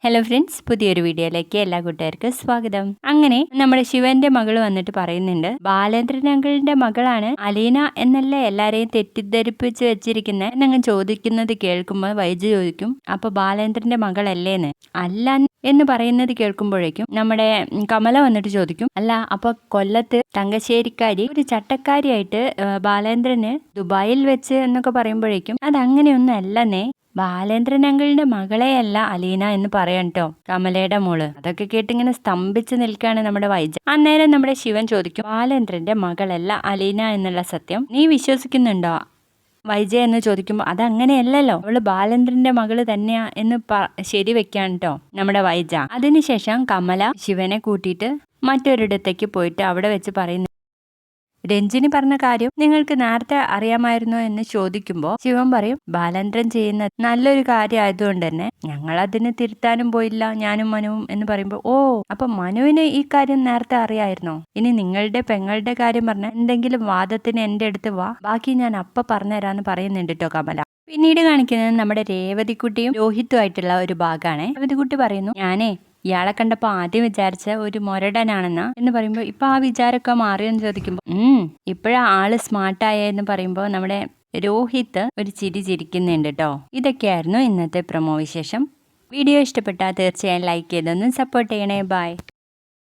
Hello friends, പുതിയൊരു വീഡിയോയിലേക്ക് എല്ലാ കൂട്ടുകാർക്കും സ്വാഗതം. അങ്ങനെ നമ്മുടെ ശിവന്റെ മകള് വന്നിട്ട് പറയുന്നുണ്ട്, ബാലേന്ദ്രൻ അങ്കിളിന്റെ മകളാണ് അലീന എന്നല്ലേ എല്ലാരെയും തെറ്റിദ്ധരിപ്പിച്ച് വെച്ചിരിക്കുന്നത് എന്നങ്ങ് ചോദിക്കുന്നത് കേൾക്കുമ്പോൾ വൈജു ചോദിക്കും, അപ്പൊ ബാലേന്ദ്രന്റെ മകളല്ലേന്ന്. അല്ല എന്ന് പറയുന്നത് കേൾക്കുമ്പോഴേക്കും നമ്മുടെ കമല വന്നിട്ട് ചോദിക്കും, അല്ല അപ്പൊ കൊല്ലത്ത് തങ്കശ്ശേരിക്കാരി ഒരു ചട്ടക്കാരിയായിട്ട് ബാലേന്ദ്രന് ദുബായിൽ വെച്ച് എന്നൊക്കെ പറയുമ്പോഴേക്കും അതങ്ങനെയൊന്നും അല്ലെന്നേ, ബാലേന്ദ്രൻ അങ്കിളിന്റെ മകളെയല്ല അലീന എന്ന് പറയാൻ കേട്ടോ കമലയുടെ മോള്. അതൊക്കെ കേട്ടിങ്ങനെ സ്തംഭിച്ച് നിൽക്കുകയാണ് നമ്മുടെ വൈജ. അന്നേരം നമ്മുടെ ശിവൻ ചോദിക്കും, ബാലേന്ദ്രന്റെ മകളല്ല അലീന എന്നുള്ള സത്യം നീ വിശ്വസിക്കുന്നുണ്ടോ വൈജ എന്ന് ചോദിക്കുമ്പോൾ, അതങ്ങനെയല്ലല്ലോ, അവള് ബാലേന്ദ്രന്റെ മകള് തന്നെയാ എന്ന് ശരിവെക്കാൻ കേട്ടോ നമ്മുടെ വൈജ. അതിനുശേഷം കമല ശിവനെ കൂട്ടിയിട്ട് മറ്റൊരിടത്തേക്ക് പോയിട്ട് അവിടെ വെച്ച് പറയുന്നു, രഞ്ജിനി പറഞ്ഞ കാര്യം നിങ്ങൾക്ക് നേരത്തെ അറിയാമായിരുന്നോ എന്ന് ചോദിക്കുമ്പോൾ ശിവൻ പറയും, ബാലേന്ദ്രൻ ചെയ്യുന്ന നല്ലൊരു കാര്യം ആയതുകൊണ്ട് തന്നെ ഞങ്ങൾ അതിന് തിരുത്താനും പോയില്ല, ഞാനും മനുവും എന്ന് പറയുമ്പോൾ, ഓ അപ്പൊ മനുവിന് ഈ കാര്യം നേരത്തെ അറിയായിരുന്നോ? ഇനി നിങ്ങളുടെ പെങ്ങളുടെ കാര്യം പറഞ്ഞ എന്തെങ്കിലും വാദത്തിന് എന്റെ അടുത്ത് വാ, ബാക്കി ഞാൻ അപ്പ പറഞ്ഞുതരാന്ന് പറയുന്നുണ്ട് കേട്ടോ കമല. പിന്നീട് കാണിക്കുന്നത് നമ്മുടെ രേവതിക്കുട്ടിയും രോഹിത്തുമായിട്ടുള്ള ഒരു ഭാഗമാണ്. രേവതിക്കുട്ടി പറയുന്നു, ഞാനേ ഇയാളെ കണ്ടപ്പോ ആദ്യം വിചാരിച്ച ഒരു മൊരടനാണെന്നാ എന്ന് പറയുമ്പോൾ ഇപ്പൊ ആ വിചാരമൊക്കെ മാറിയെന്ന് ചോദിക്കുമ്പോൾ ഇപ്പോഴാ ആള് സ്മാർട്ടായ എന്ന് പറയുമ്പോൾ നമ്മുടെ രോഹിത്ത് ഒരു ചിരി ചിരിക്കുന്നുണ്ട് കേട്ടോ. ഇതൊക്കെയായിരുന്നു ഇന്നത്തെ പ്രൊമോ വിശേഷം. വീഡിയോ ഇഷ്ടപ്പെട്ടാൽ തീർച്ചയായും ലൈക്ക് ചെയ്തൊന്ന് സപ്പോർട്ട് ചെയ്യണേ. ബൈ.